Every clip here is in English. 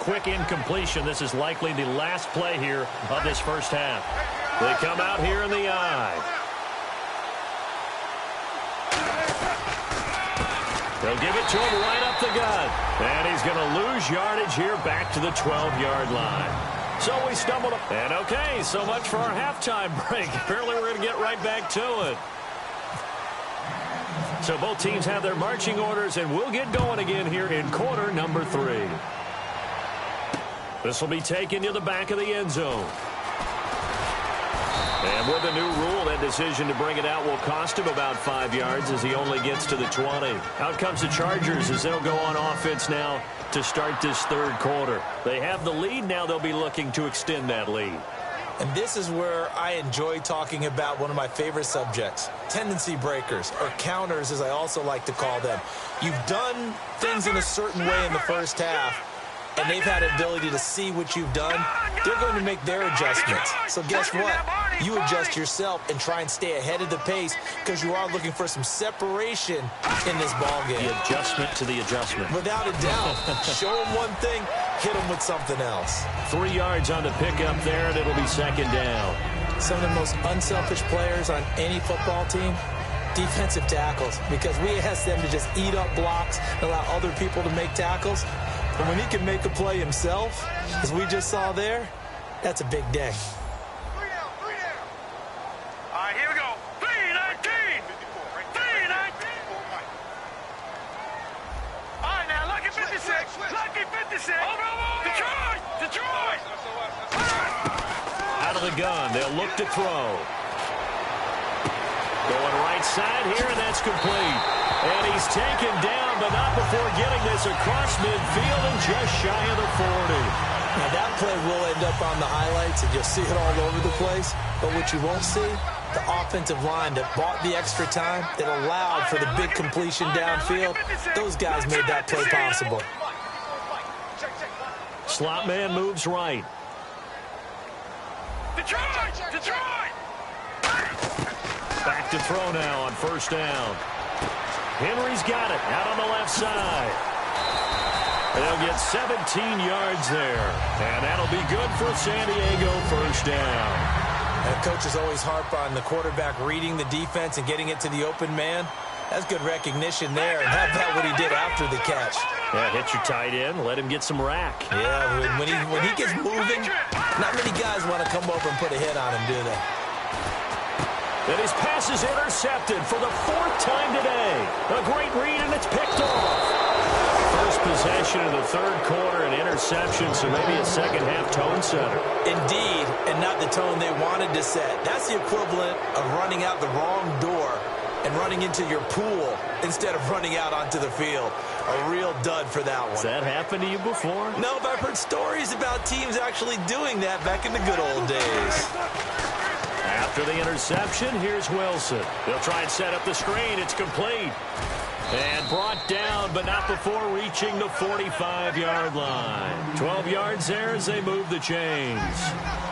quick incompletion. This is likely the last play here of this first half. They come out here in the eye. They'll give it to him right up the gut. And he's going to lose yardage here back to the 12-yard line. So we stumbled up. And okay, so much for our halftime break. Apparently we're going to get right back to it. So both teams have their marching orders, and we'll get going again here in quarter number 3. This will be taken to the back of the end zone. And with the new rule, that decision to bring it out will cost him about 5 yards as he only gets to the 20. Out comes the Chargers as they'll go on offense now to start this third quarter. They have the lead. Now they'll be looking to extend that lead. And this is where I enjoy talking about one of my favorite subjects, tendency breakers, or counters as I also like to call them. You've done things in a certain way in the first half, and they've had ability to see what you've done. They're going to make their adjustments. So guess what? You adjust yourself and try and stay ahead of the pace because you are looking for some separation in this ballgame. The adjustment to the adjustment. Without a doubt. Show them one thing, hit them with something else. 3 yards on the pickup there, and it'll be second down. Some of the most unselfish players on any football team, defensive tackles, because we ask them to just eat up blocks and allow other people to make tackles. But when he can make a play himself, as we just saw there, that's a big day. All right, here we go. 3-19. 3-19. All right, now, lucky 56. Lucky 56. Detroit. Detroit. Out of the gun. They'll look to throw. Going right side here, and that's complete. And he's taken down, but not before getting this across midfield and just shy of the 40. Now, that play will end up on the highlights, and you'll see it all over the place. But what you won't see, the offensive line that bought the extra time, that allowed for the big completion downfield, those guys made that play possible. Slot man moves right. Detroit. Detroit. Back to throw now on first down. Henry's got it out on the left side. They'll get 17 yards there. And that'll be good for San Diego, first down. And coaches always harp on the quarterback reading the defense and getting it to the open man. That's good recognition there. And how about what he did after the catch? Yeah, hit your tight end. Let him get some rack. Yeah, when he gets moving, not many guys want to come over and put a hit on him, do they? And his pass is intercepted for the 4th time today. A great read, and it's picked off. First possession of the third quarter, an interception, so maybe a second-half tone setter. Indeed, and not the tone they wanted to set. That's the equivalent of running out the wrong door and running into your pool instead of running out onto the field. A real dud for that one. Has that happened to you before? No, but I've heard stories about teams actually doing that back in the good old days. After the interception, here's Wilson. They'll try and set up the screen. It's complete. And brought down, but not before reaching the 45-yard line. 12 yards there as they move the chains.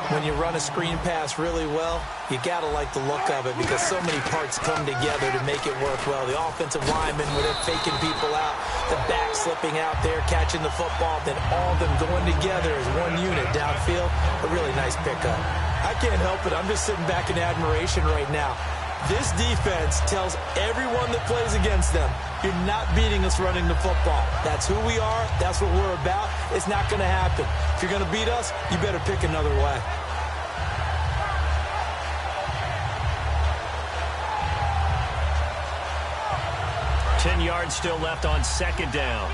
When you run a screen pass really well, you got to like the look of it because so many parts come together to make it work well. The offensive lineman with it faking people out, the back slipping out there, catching the football, then all of them going together as one unit downfield. A really nice pickup. I can't help it. I'm just sitting back in admiration right now. This defense tells everyone that plays against them, you're not beating us running the football. That's who we are. That's what we're about. It's not going to happen. If you're going to beat us, you better pick another way. Ten yards still left on second down.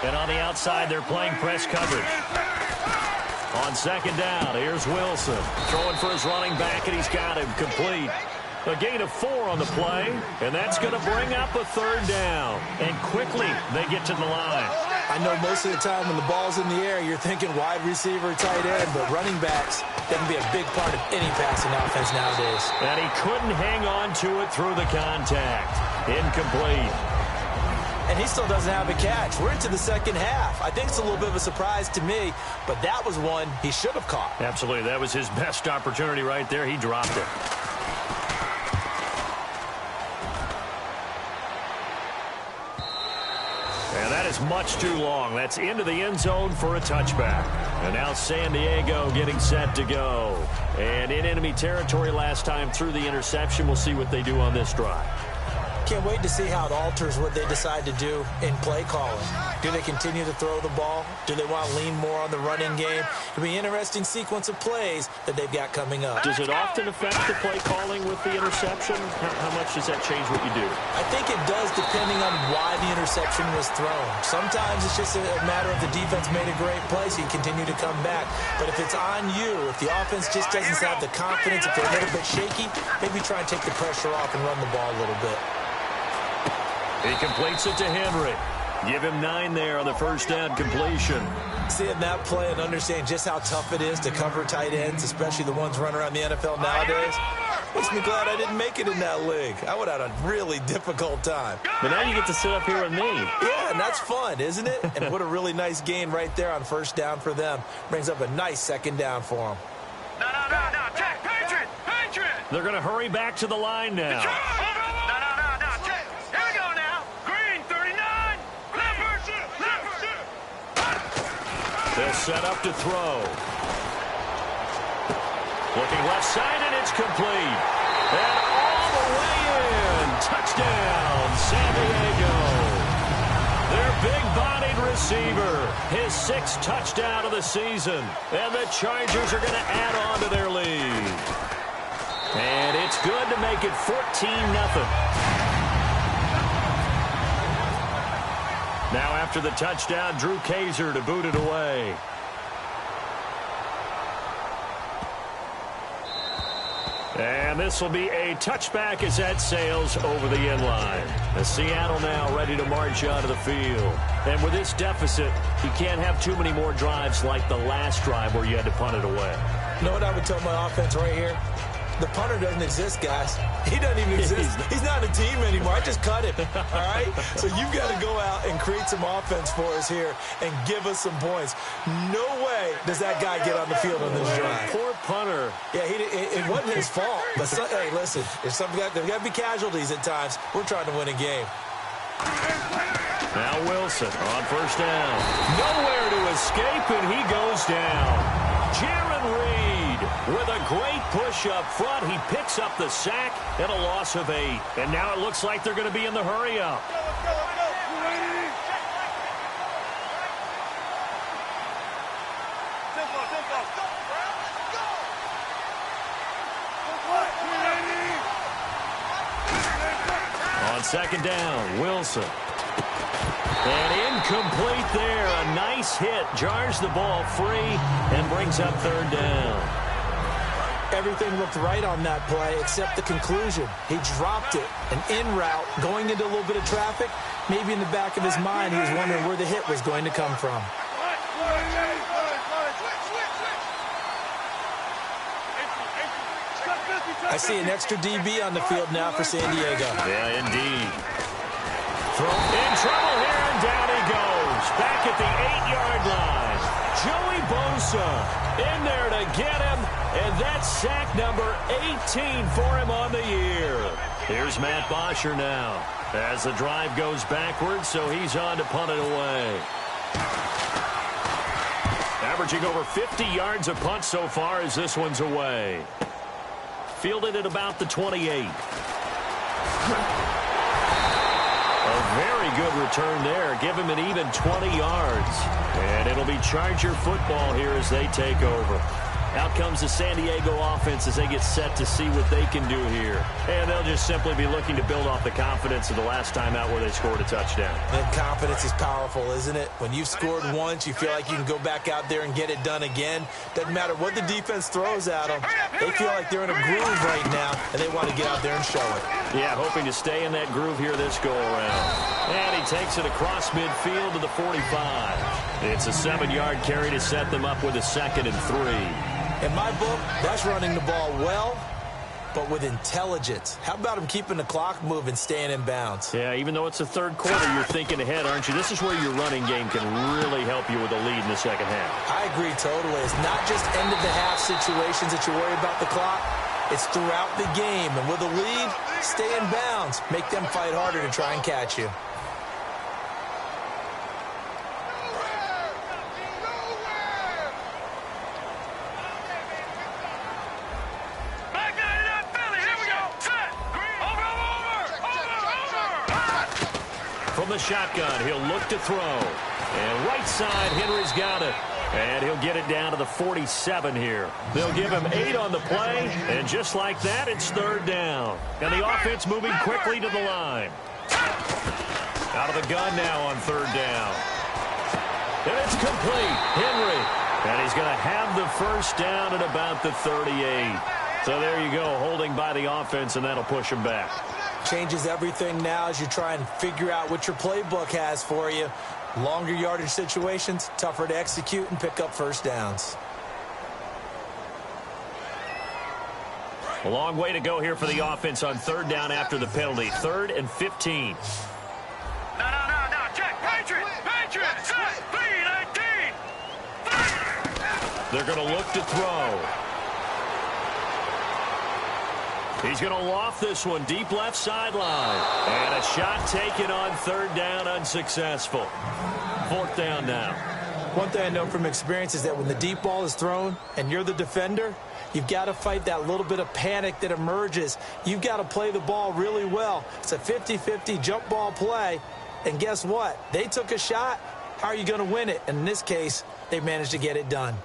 And on the outside, they're playing press coverage. On second down, here's Wilson. Throwing for his running back, and he's got him complete. A gain of 4 on the play, and that's going to bring up a third down. And quickly, they get to the line. I know most of the time when the ball's in the air, you're thinking wide receiver, tight end, but running backs, that can be a big part of any passing offense nowadays. And he couldn't hang on to it through the contact. Incomplete. And he still doesn't have a catch. We're into the second half. I think it's a little bit of a surprise to me, but that was one he should have caught. Absolutely. That was his best opportunity right there. He dropped it. And that is is much too long. That's into the end zone for a touchback. And now San Diego getting set to go. And in enemy territory last time through the interception. We'll see what they do on this drive. Can't wait to see how it alters what they decide to do in play calling. Do they continue to throw the ball? Do they want to lean more on the running game? It'll be an interesting sequence of plays that they've got coming up. Does it often affect the play calling with the interception? How much does that change what you do? I think it does depending on why the interception was thrown. Sometimes it's just a matter of the defense made a great play, so you continue to come back. But if it's on you, if the offense just doesn't have the confidence, if they're a little bit shaky, maybe try and take the pressure off and run the ball a little bit. He completes it to Henry. Give him 9 there on the first down completion. Seeing that play and understanding just how tough it is to cover tight ends, especially the ones running around the NFL nowadays, makes me glad I didn't make it in that league. I would have had a really difficult time. But now you get to sit up here with me. Yeah, and that's fun, isn't it? And what a really nice gain right there on first down for them. Brings up a nice second down for them. No. Jack, Patriot. They're going to hurry back to the line now. No. Jack, here we go now. Green, 39. They'll set up to throw. Looking left side, and it's complete. And all the way in. Touchdown, San Diego. Their big-bodied receiver, his 6th touchdown of the season. And the Chargers are going to add on to their lead. And it's good to make it 14-0. Now after the touchdown, Drew Kaiser to boot it away. And this will be a touchback as that sails over the end line. As Seattle now ready to march out of the field. And with this deficit, you can't have too many more drives like the last drive where you had to punt it away. You know what I would tell my offense right here? The punter doesn't exist, guys. He doesn't even exist. He's not a team anymore. I just cut him, all right? So you've got to go out and create some offense for us here and give us some points. No way does that guy get on the field on this drive. Poor punter. Yeah, it wasn't his fault. But, hey, listen, there's got to be casualties at times. We're trying to win a game. Now Wilson on first down. Nowhere to escape, and he goes down. Jaron Reed with a great push up front. He picks up the sack and a loss of 8. And now it looks like they're going to be in the hurry-up. On second down, Wilson. And incomplete there. A nice hit. Jars the ball free and brings up third down. Everything looked right on that play except the conclusion. He dropped it. An in route going into a little bit of traffic. Maybe in the back of his mind he was wondering where the hit was going to come from. I see an extra DB on the field now for San Diego. Yeah, indeed. In trouble here, and down he goes. Back at the 8-yard line. Joey Bosa in there to get him, and that's sack number 18 for him on the year. Here's Matt Bosher now as the drive goes backwards, so he's on to punt it away. Averaging over 50 yards a punt so far as this one's away. Fielded at about the 28. A very good return there. Give him an even 20 yards. And it'll be Charger football here as they take over. Out comes the San Diego offense as they get set to see what they can do here. And they'll just simply be looking to build off the confidence of the last time out where they scored a touchdown. And confidence is powerful, isn't it? When you've scored once, you feel like you can go back out there and get it done again. Doesn't matter what the defense throws at them. They feel like they're in a groove right now, and they want to get out there and show it. Yeah, hoping to stay in that groove here this go-around. And he takes it across midfield to the 45. It's a 7-yard carry to set them up with a 2nd and 3. In my book, that's running the ball well, but with intelligence. How about him keeping the clock moving, staying in bounds? Yeah, even though it's the third quarter, you're thinking ahead, aren't you? This is where your running game can really help you with a lead in the second half. I agree totally. It's not just end-of-the-half situations that you worry about the clock. It's throughout the game. And with a lead, stay in bounds. Make them fight harder to try and catch you. the shotgun. He'll look to throw. And right side, Henry's got it. And he'll get it down to the 47 here. They'll give him 8 on the play. And just like that, it's third down. And the offense moving quickly to the line. Out of the gun now on third down. And it's complete. Henry. And he's going to have the first down at about the 38. So there you go, holding by the offense, and that'll push him back. Changes everything now as you try and figure out what your playbook has for you. Longer yardage situations, tougher to execute and pick up first downs. A long way to go here for the offense on third down after the penalty. 3rd and 15. No, check. Patriot, set, speed, 18. They're going to look to throw. He's going to loft this one deep left sideline. And a shot taken on third down, unsuccessful. 4th down now. One thing I know from experience is that when the deep ball is thrown and you're the defender, you've got to fight that little bit of panic that emerges. You've got to play the ball really well. It's a 50-50 jump ball play. And guess what? They took a shot. How are you going to win it? And in this case, they managed to get it done.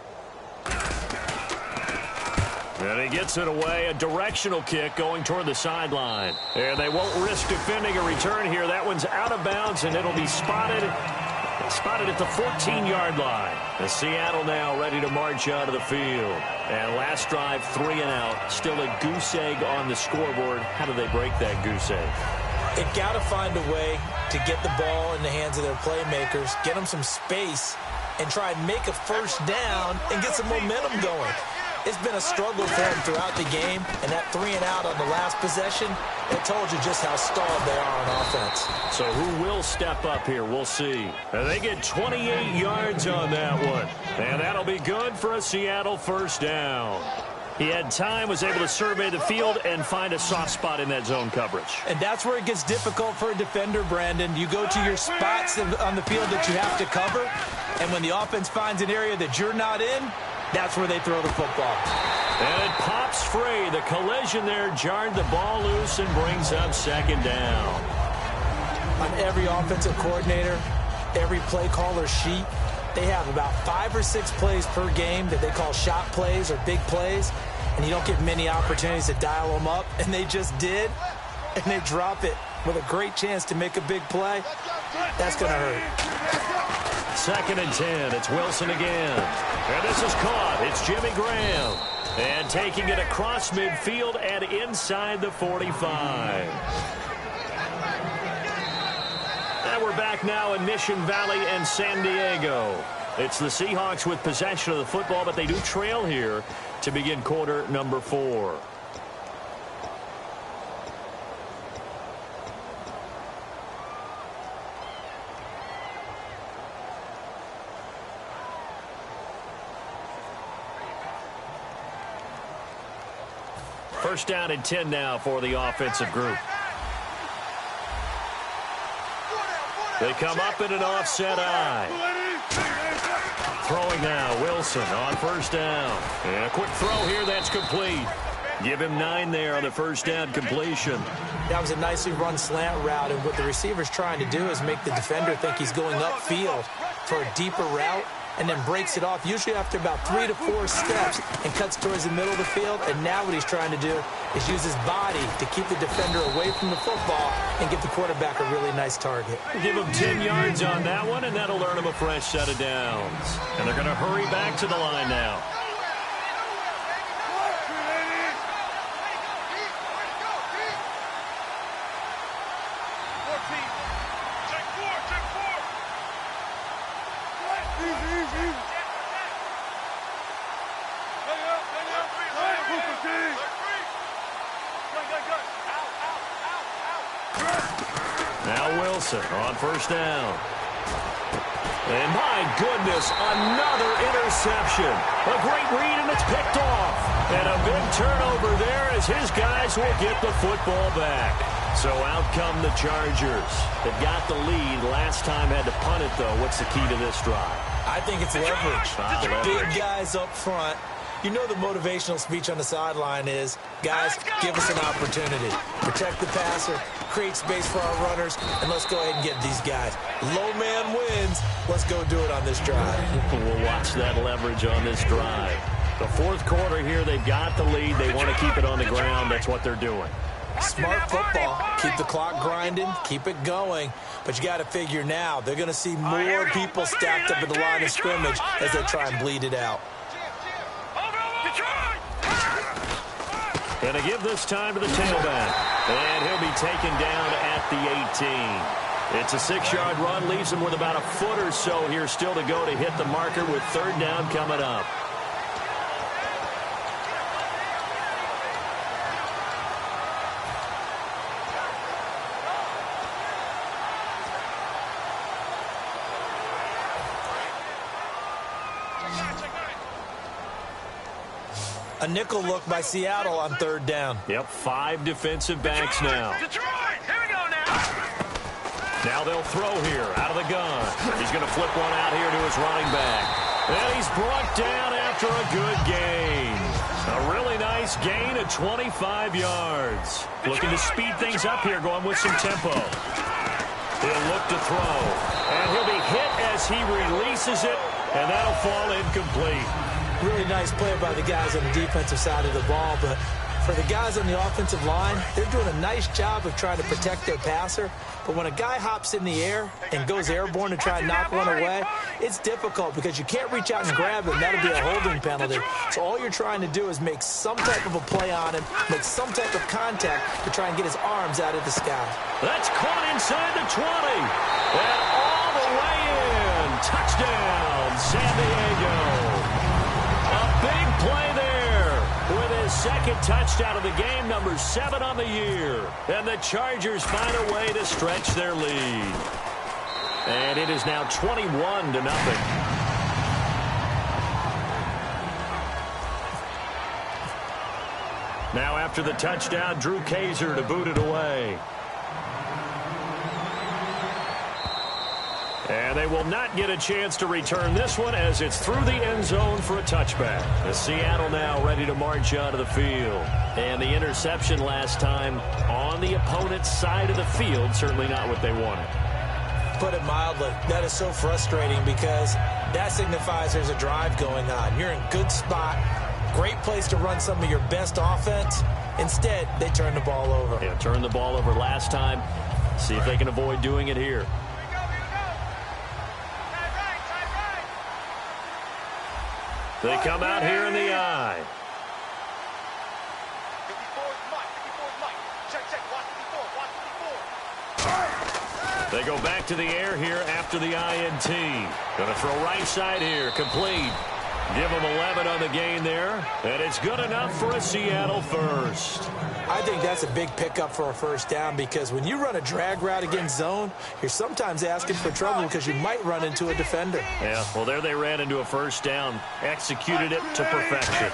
And he gets it away, a directional kick going toward the sideline. And they won't risk defending a return here. That one's out of bounds, and it'll be spotted at the 14-yard line. The Seattle now ready to march out of the field. And last drive, 3 and out. Still a goose egg on the scoreboard. How do they break that goose egg? They've got to find a way to get the ball in the hands of their playmakers, get them some space, and try and make a first down and get some momentum going. It's been a struggle for them throughout the game, and that 3 and out on the last possession, it told you just how stalled they are on offense. So who will step up here? We'll see. And they get 28 yards on that one. And that'll be good for a Seattle first down. He had time, was able to survey the field and find a soft spot in that zone coverage. And that's where it gets difficult for a defender, Brandon. You go to your spots on the field that you have to cover, and when the offense finds an area that you're not in, that's where they throw the football. And it pops free. The collision there jarred the ball loose and brings up second down. On every offensive coordinator, every play caller sheet, they have about 5 or 6 plays per game that they call shot plays or big plays, and you don't get many opportunities to dial them up, and they just did, and they drop it with a great chance to make a big play. That's going to hurt. 2nd and 10. It's Wilson again. And this is caught. It's Jimmy Graham. And taking it across midfield and inside the 45. And we're back now in Mission Valley and San Diego. It's the Seahawks with possession of the football, but they do trail here to begin quarter number 4. First down and 10 now for the offensive group. They come up in an offset eye. Throwing now, Wilson on first down. And a quick throw here, that's complete. Give him 9 there on the first down completion. That was a nicely run slant route, and what the receiver's trying to do is make the defender think he's going upfield for a deeper route, and then breaks it off, usually after about 3 to 4 steps, and cuts towards the middle of the field. And now what he's trying to do is use his body to keep the defender away from the football and give the quarterback a really nice target. Give him 10 yards on that one, and that'll earn him a fresh set of downs. And they're going to hurry back to the line now. Now Wilson on first down. And my goodness, another interception. A great read, and it's picked off. And a big turnover there as his guys will get the football back. So out come the Chargers. They've got the lead. Last time had to punt it, though. What's the key to this drive? I think it's leverage. Big guys up front. You know the motivational speech on the sideline is, guys, give us an opportunity. Protect the passer, create space for our runners, and let's go ahead and get these guys. Low man wins. Let's go do it on this drive. We'll watch that leverage on this drive. The fourth quarter here, they've got the lead. They want to keep it on the ground. That's what they're doing. Smart football. Keep the clock grinding. Keep it going. But you got to figure now, they're going to see more people stacked up at the line of scrimmage as they try and bleed it out. Going to give this time to the tailback. And he'll be taken down at the 18. It's a 6-yard run. Leaves him with about a foot or so here still to go to hit the marker with third down coming up. A nickel look by Seattle on third down. Yep, 5 defensive backs now. Detroit, here we go now. Now they'll throw here out of the gun. He's going to flip one out here to his running back. And he's brought down after a good gain. A really nice gain of 25 yards. Looking to speed things up here, going with some tempo. He'll look to throw. And he'll be hit as he releases it. And that'll fall incomplete. Really nice play by the guys on the defensive side of the ball, but for the guys on the offensive line, they're doing a nice job of trying to protect their passer. But when a guy hops in the air and goes airborne to try and knock one away, it's difficult because you can't reach out and grab him. That'll be a holding penalty. So all you're trying to do is make some type of a play on him, make some type of contact to try and get his arms out of the sky. That's caught inside the 20. And all the way in. Touchdown, San Diego. Big play there with his second touchdown of the game, number 7 on the year. And the Chargers find a way to stretch their lead. And it is now 21-0. Now after the touchdown, Drew Kaiser to boot it away. And they will not get a chance to return this one as it's through the end zone for a touchback. The Seattle now ready to march onto the field. And the interception last time on the opponent's side of the field, certainly not what they wanted. Put it mildly, that is so frustrating because that signifies there's a drive going on. You're in good spot, great place to run some of your best offense. Instead, they turn the ball over. Yeah, turned the ball over last time. See if they can avoid doing it here. They come out here in the I. They go back to the air here after the INT. Going to throw right side here, complete. Give them 11 on the gain there, and it's good enough for a Seattle first. I think that's a big pickup for a first down because when you run a drag route against zone, you're sometimes asking for trouble because you might run into a defender. Yeah, well, there they ran into a first down, executed it to perfection.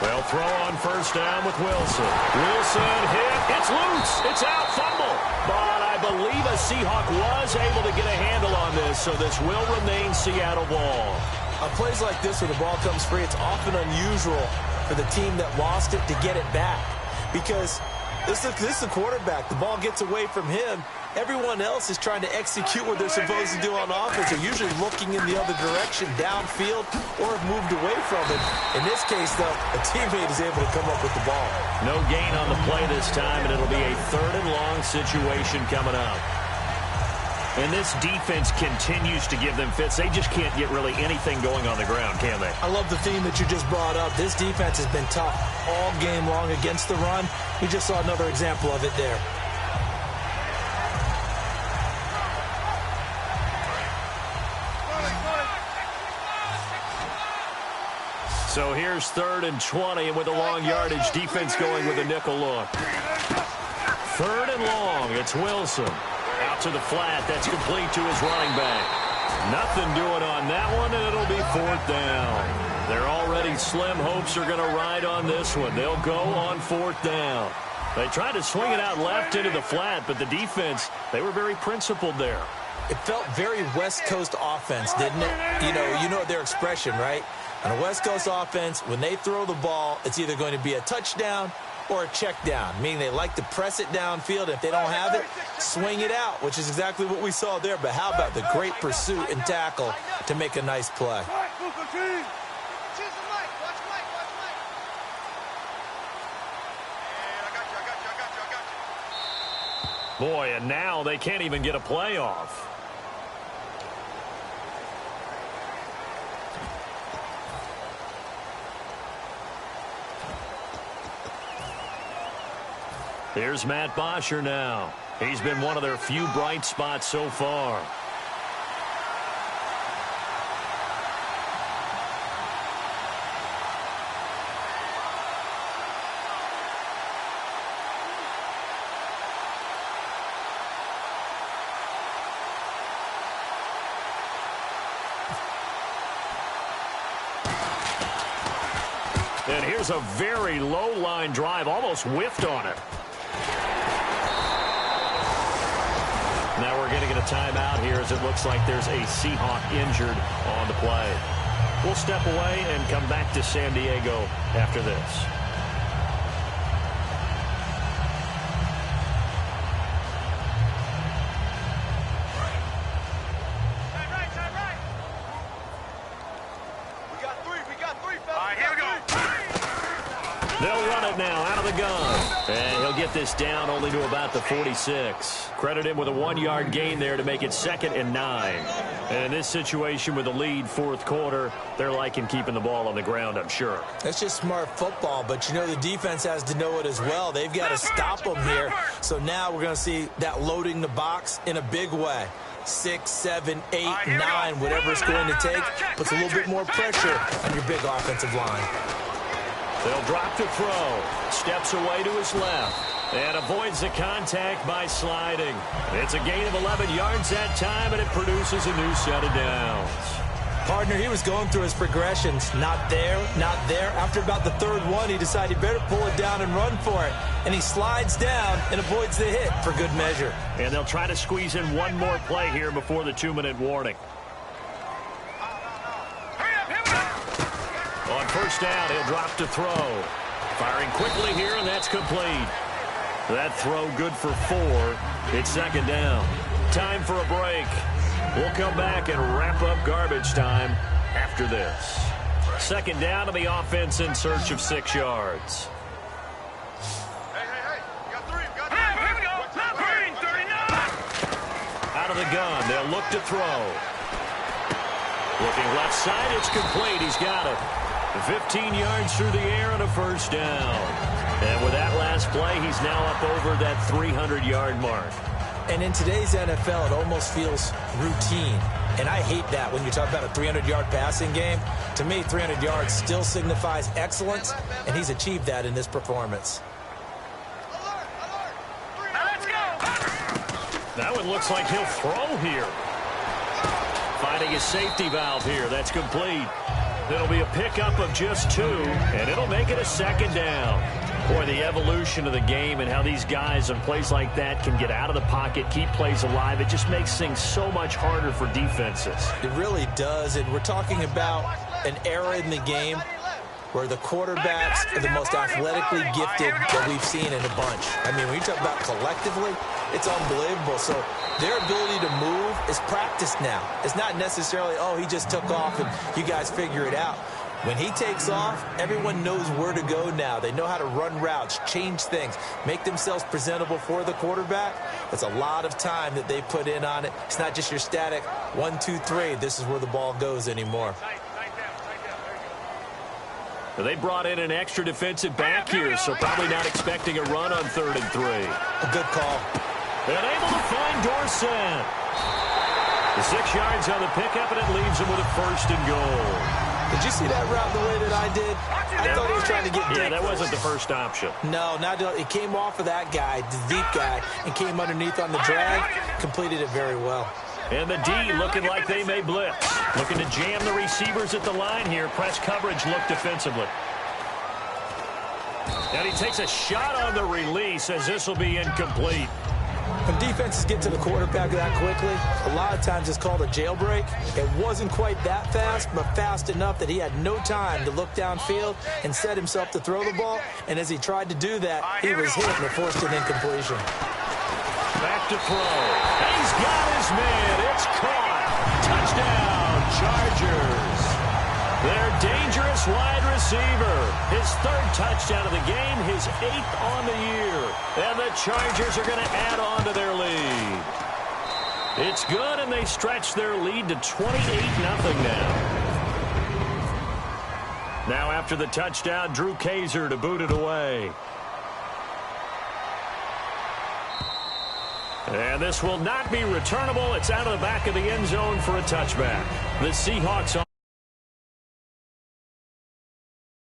They'll throw on first down with Wilson. Wilson hit. It's loose. It's out. Fumble. But I believe a Seahawk was able to get a handle on this, so this will remain Seattle ball. On plays like this where the ball comes free, it's often unusual for the team that lost it to get it back because this is the quarterback. The ball gets away from him. Everyone else is trying to execute what they're supposed to do on offense. They're usually looking in the other direction, downfield, or have moved away from it. In this case, though, a teammate is able to come up with the ball. No gain on the play this time, and it'll be a 3rd and long situation coming up. And this defense continues to give them fits. They just can't get really anything going on the ground, can they? I love the theme that you just brought up. This defense has been tough all game long against the run. We just saw another example of it there. So here's 3rd and 20, and with a long yardage, defense going with a nickel look. 3rd and long, it's Wilson. Out to the flat, that's complete to his running back. Nothing doing on that one, and it'll be 4th down. They're already slim hopes are going to ride on this one. They'll go on 4th down. They tried to swing it out left into the flat, but the defense, they were very principled there. It felt very West Coast offense, didn't it? You know their expression, right? On a West Coast offense, when they throw the ball, it's either going to be a touchdown or a check down, meaning they like to press it downfield. If they don't have it, swing it out, which is exactly what we saw there. But how about the great pursuit and tackle to make a nice play? Boy, and now they can't even get a play off. Here's Matt Bosher now. He's been one of their few bright spots so far. And here's a very low line drive, almost whiffed on it. Now we're going to get a timeout here as it looks like there's a Seahawk injured on the play. We'll step away and come back to San Diego after this. They'll run it now out of the gun. And he'll get this down only to about the 46. Credit him with a 1-yard gain there to make it 2nd and 9. And in this situation with the lead fourth quarter, they're liking keeping the ball on the ground, I'm sure. That's just smart football, but you know the defense has to know it as well. They've got to stop them here. So now we're going to see that loading the box in a big way. 6, 7, 8, 9, whatever it's going to take, puts a little bit more pressure on your big offensive line. They'll drop to throw. Steps away to his left. And avoids the contact by sliding. It's a gain of 11 yards that time, and it produces a new set of downs. Partner, he was going through his progressions. Not there, not there. After about the third one, he decided he better pull it down and run for it. And he slides down and avoids the hit for good measure. And they'll try to squeeze in one more play here before the 2-minute warning. On first down, he'll drop to throw. Firing quickly here, and that's complete. That throw good for 4. It's 2nd down. Time for a break. We'll come back and wrap up garbage time after this. 2nd down to the offense in search of 6 yards. Hey. You got 3. Here we go. Green, 39. Out of the gun, they'll look to throw. Looking left side, it's complete. He's got it. 15 yards through the air and a first down. And with that last play, he's now up over that 300-yard mark. And in today's NFL, it almost feels routine. And I hate that when you talk about a 300-yard passing game. To me, 300 yards still signifies excellence, and he's achieved that in this performance. Now let's go. That one looks like he'll throw here. Finding his safety valve here. That's complete. It'll be a pickup of just 2, and it'll make it a 2nd down. Boy, the evolution of the game and how these guys in plays like that can get out of the pocket, keep plays alive, it just makes things so much harder for defenses. It really does, and we're talking about an era in the game where the quarterbacks are the most athletically gifted that we've seen in a bunch. I mean, when you talk about collectively, it's unbelievable. So their ability to move is practiced now. It's not necessarily, oh, he just took off and you guys figure it out. When he takes off, everyone knows where to go now. They know how to run routes, change things, make themselves presentable for the quarterback. It's a lot of time that they put in on it. It's not just your static 1, 2, 3. This is where the ball goes anymore. They brought in an extra defensive back here, so probably not expecting a run on 3rd and 3. A good call. And able to find Dorsett. The 6 yards on the pickup, and it leaves him with a 1st and goal. Did you see that route the way that I did? I thought he was trying to get Yeah, that wasn't the first option. No, it came off of that guy, the deep guy, and came underneath on the drag. Completed it very well. And the D looking like they may blitz. Looking to jam the receivers at the line here. Press coverage look defensively. And he takes a shot on the release as this will be incomplete. When defenses get to the quarterback that quickly, a lot of times it's called a jailbreak. It wasn't quite that fast, but fast enough that he had no time to look downfield and set himself to throw the ball. And as he tried to do that, he was hit and it forced an incompletion. Back to throw. And he's got his man. It's caught. Touchdown, Chargers. Their dangerous wide receiver. His third touchdown of the game, his 8th on the year. And the Chargers are going to add on to their lead. It's good, and they stretch their lead to 28-0 now. Now after the touchdown, Drew Kaiser to boot it away. And this will not be returnable. It's out of the back of the end zone for a touchback. The Seahawks